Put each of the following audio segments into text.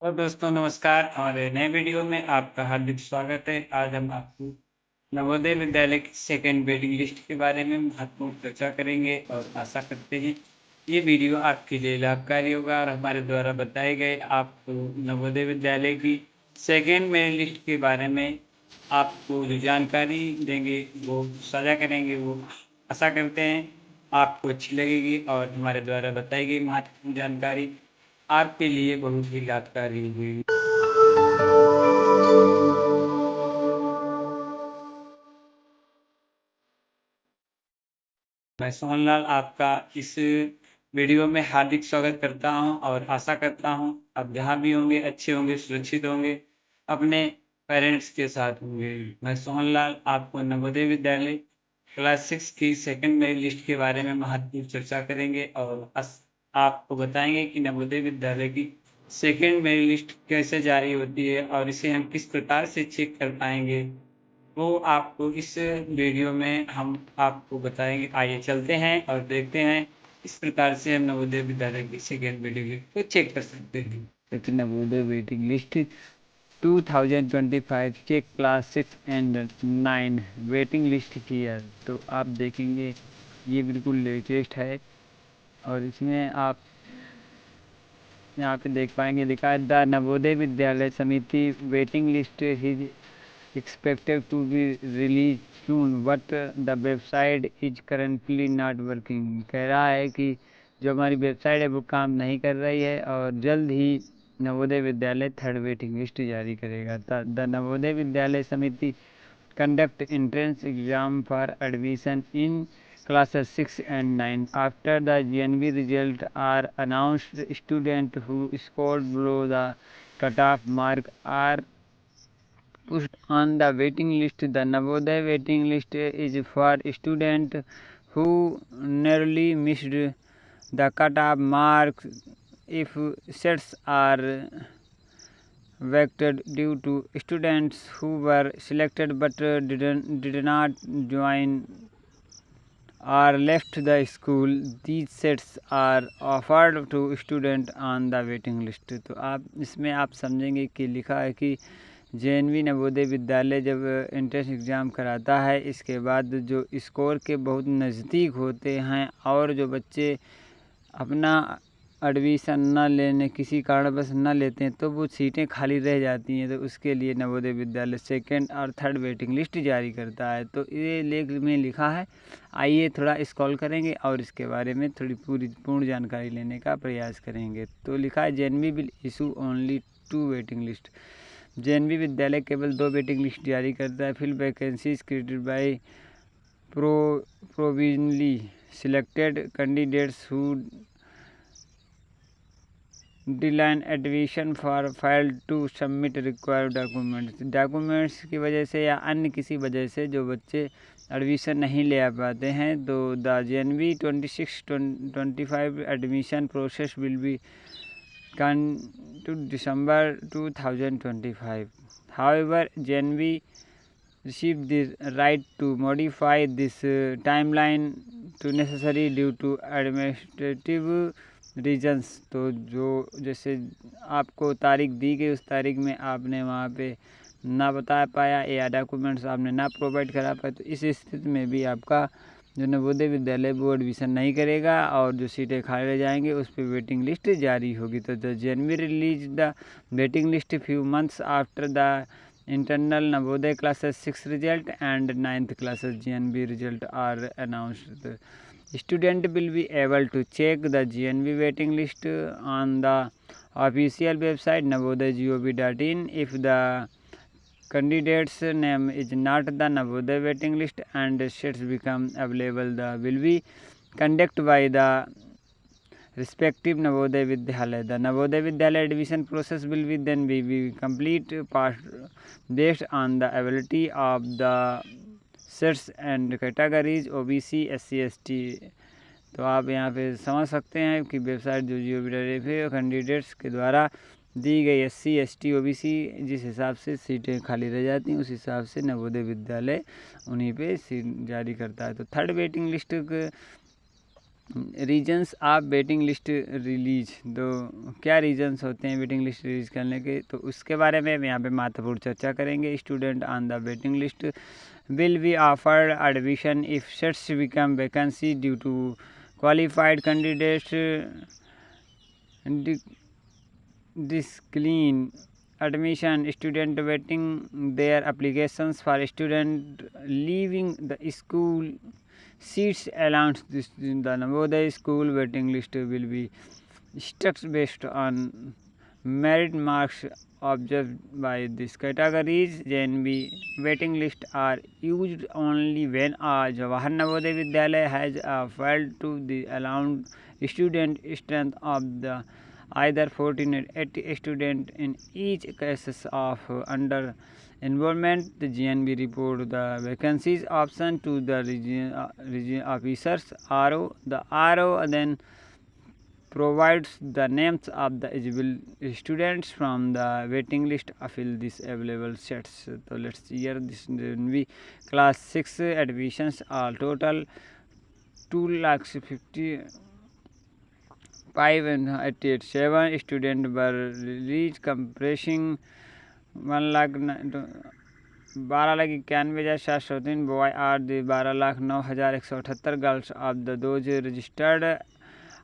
और दोस्तों नमस्कार। हमारे नए वीडियो में आपका हार्दिक स्वागत है। आज हम आपको नवोदय विद्यालय की सेकेंड वेटिंग लिस्ट के बारे में महत्वपूर्ण चर्चा करेंगे और आशा करते हैं ये वीडियो आपके लिए लाभकारी होगा और हमारे द्वारा बताए गए आपको नवोदय विद्यालय की सेकेंड मेरिट लिस्ट के बारे में आपको जो जानकारी देंगे वो साझा करेंगे, वो आशा करते हैं आपको अच्छी लगेगी और हमारे द्वारा बताई गई महत्वपूर्ण जानकारी आपके लिए बहुत ही लाभकारी हुई। मैं सोहनलाल आपका इस वीडियो में हार्दिक स्वागत करता हूं और आशा करता हूं आप जहां भी होंगे अच्छे होंगे, सुरक्षित होंगे, अपने पेरेंट्स के साथ होंगे। मैं सोहनलाल आपको नवोदय विद्यालय क्लास 6 की सेकंड मेरिट लिस्ट के बारे में महत्वपूर्ण चर्चा करेंगे और आपको बताएंगे कि नवोदय विद्यालय की सेकंड मेरिट लिस्ट कैसे जारी होती है और इसे हम किस प्रकार से चेक कर पाएंगे, वो आपको इस वीडियो में हम आपको बताएंगे। आइए चलते हैं और देखते हैं इस प्रकार से हम नवोदय विद्यालय की सेकेंड वीडियो को चेक कर सकते हैं। तो Navodaya waiting list 2025 check class 6 and 9 waiting list here. तो आप देखेंगे ये बिल्कुल लेटेस्ट है और इसमें आप यहाँ पे देख पाएंगे लिखा है द नवोदय विद्यालय समिति waiting list is expected to be released soon but the website is currently not working। कह रहा है कि जो हमारी वेबसाइट है वो काम नहीं कर रही है और जल्द ही Navodaya Vidyalaya third waiting list जारी करेगा। द नवोदय विद्यालय समिति conduct entrance exam for admission in classes 6 and 9 after the GNV result are announced. Students who scored below the cutoff mark are pushed on the waiting list. The Navodaya waiting list is for students who narrowly missed the cutoff marks if seats are vacated due to students who were selected but did not join or left the school. These seats are offered to students on the waiting list। तो आप इसमें आप समझेंगे कि लिखा है कि JNV Navodaya Vidyalaya जब एंट्रेंस एग्ज़ाम कराता है, इसके बाद जो स्कोर के बहुत नज़दीक होते हैं और जो बच्चे अपना एडमिशन न लेने किसी कारणवश न लेते हैं तो वो सीटें खाली रह जाती हैं, तो उसके लिए नवोदय विद्यालय सेकंड और थर्ड वेटिंग लिस्ट जारी करता है। तो ये लेख में लिखा है, आइए थोड़ा स्क्रॉल करेंगे और इसके बारे में थोड़ी पूर्ण जानकारी लेने का प्रयास करेंगे। तो लिखा है JNV will issue only 2 waiting list. JNV विद्यालय केवल 2 वेटिंग लिस्ट जारी करता है। Fill vacancies created by provisionally selected candidates who decline admission for fail to submit required documents की वजह से या अन्य किसी वजह से जो बच्चे एडमिशन नहीं ले आ पाते हैं, तो the JNV 26-25 admission process will be to December 2025. However, JNV received the right to modify this timeline to necessary due to administrative reasons. तो जो जैसे आपको तारीख दी गई उस तारीख में आपने वहाँ पे ना बता पाया या डॉक्यूमेंट्स आपने ना प्रोवाइड करा पाया, तो इस स्थिति में भी आपका जो नवोदय विद्यालय वो एडमिशन नहीं करेगा और जो सीटें खाली रह जाएंगी उस पर वेटिंग लिस्ट जारी होगी। तो the JNV release the waiting list few months after the internal Navodaya classes 6 result and 9th classes JNV result are announced. Student will be able to check the JNV waiting list on the official website navodaya.gov.in. If the candidate's name is not the Navodaya waiting list and seats become available, the will be conducted by the respective Navodaya Vidyalaya. The Navodaya Vidyalaya admission process will be then be complete based on the ability of the sets and categories OBC SC ST। तो आप यहाँ पे समझ सकते हैं कि website जो GOV.in पे कैंडिडेट्स के द्वारा दी गई SC ST OBC जिस हिसाब से सीटें खाली रह जाती हैं उस हिसाब से नवोदय विद्यालय उन्हीं पे सीट जारी करता है। तो third waiting list reasons of waiting list release, तो क्या रीजन्स होते हैं वेटिंग लिस्ट रिलीज करने के, तो उसके बारे में हम यहाँ पे महत्वपूर्ण चर्चा करेंगे। Student on the waiting list will be offered admission if seats become vacancy due to qualified candidates decline admission. Student waiting their applications for student leaving the school seats allowed. The Navodaya school waiting list will be structured based on merit marks observed by these categories. JNB waiting list are used only when a Jawahar Navodaya Vidyalaya has failed to the allowed student strength of the either 14 or 80 students in each cases of under enrollment. The GNB report the vacancies option to the region officers RO. The RO then provides the names of the eligible students from the waiting list to fill these available sets. So let's hear this. We class 6 admissions are total 2,55,87 students were released comprising 12,91,703 boy are the 12,09,178 girls of the those registered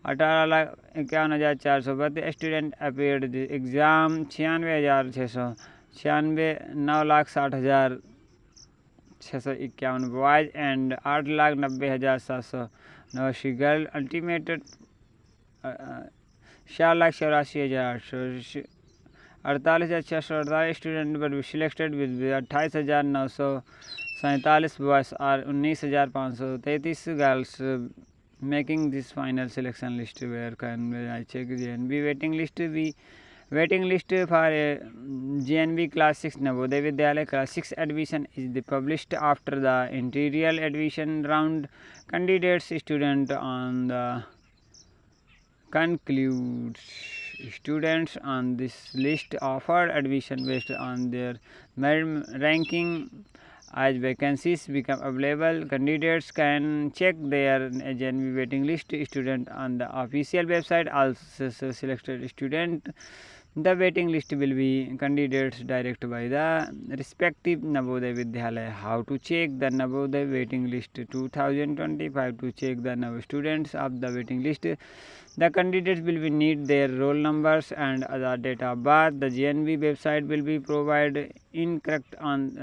18,51,432 student appeared the exam 96,696 9,60,651 boys and 8,90,789 girl ultimately 4,84,800 48,648 student पर selected with 28,947 boys और 19,533 girls making this final selection list where can I check JNB waiting list for JNB class 6 Navodaya Vidyalaya class 6 admission is the published after the interior admission round. Candidates student on the concludes students on this list offered admission based on their merit ranking. As vacancies become available, candidates can check their JNB waiting list. Student on the official website also selected student. The waiting list will be candidates direct by the respective Navodaya Vidyalaya. How to check the Navodaya waiting list 2025? To check the students of the waiting list, the candidates will be need their roll numbers and other date of birth. The JNB website will be provided incorrect on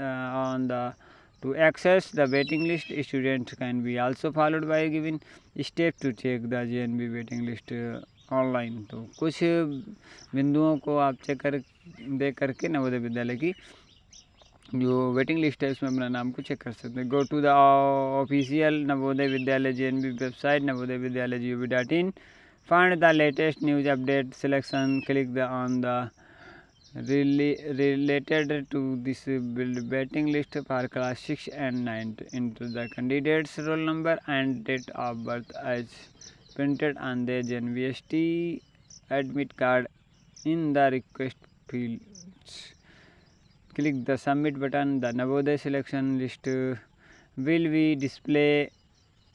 the to access the waiting list. Students can be also followed by giving steps to check the JNB waiting list online. तो कुछ बिंदुओं को आप check कर देख करके नवोदय विद्यालय की जो वेटिंग लिस्ट है उसमें अपना नाम को चेक कर सकते हैं। Go to the official Navodaya Vidyalaya JNB website Navodaya Vidyalaya gov.in. Find the latest news update selection. Click on the related to this waiting list for class 6 and 9. Enter the candidate's roll number and date of birth as printed on their JNBST admit card in the request fields. Click the submit button. The Navodaya selection list will be displayed.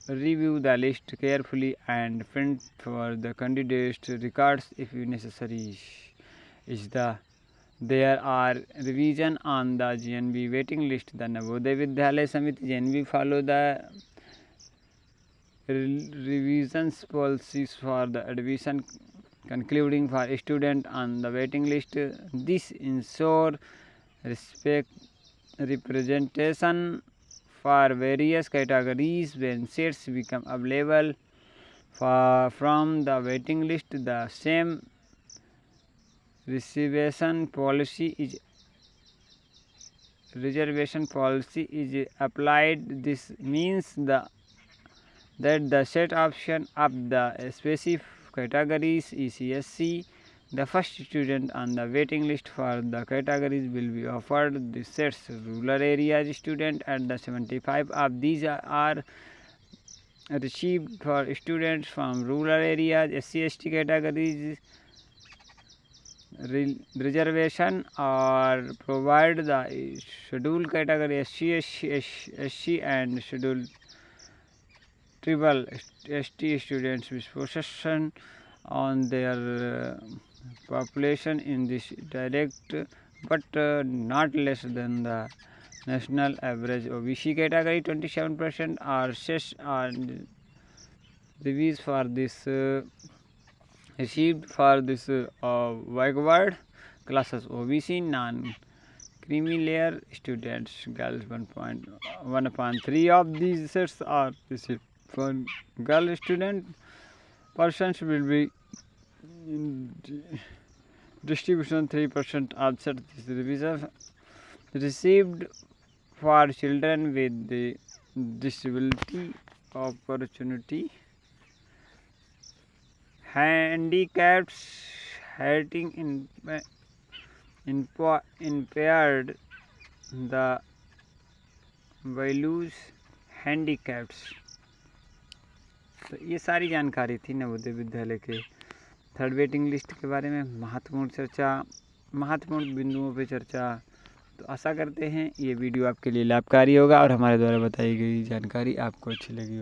Review the list carefully and print for the candidates records if necessary. There are revision on the JNB waiting list. The Navodaya Vidyalaya Samiti JNB follow the revisions policies for the admission concluding for student on the waiting list. This ensure representation for various categories when seats become available from the waiting list. The same reservation policy is applied. This means that the set option of the specific categories ECSC. The first student on the waiting list for the categories will be offered the sets rural areas student, and the 75 of these are received for students from rural areas. SC/ST categories reservation or provide the scheduled category SC and scheduled tribal ST students with possession on their population in this direct but not less than the national average. OBC category 27% are set and reviews for this received for this backward classes. OBC non creamy layer students girls 1.1/3 of these sets are received for girl student. Persons will be in distribution 3% of set this revision received for children with the disability opportunity handicaps hearing impaired the values handicaps। तो ये सारी जानकारी थी नवोदय विद्यालय के third waiting list के बारे में, महत्वपूर्ण बिंदुओं पे चर्चा। तो आशा करते हैं ये वीडियो आपके लिए लाभकारी होगा और हमारे द्वारा बताई गई जानकारी आपको अच्छी लगी होगी।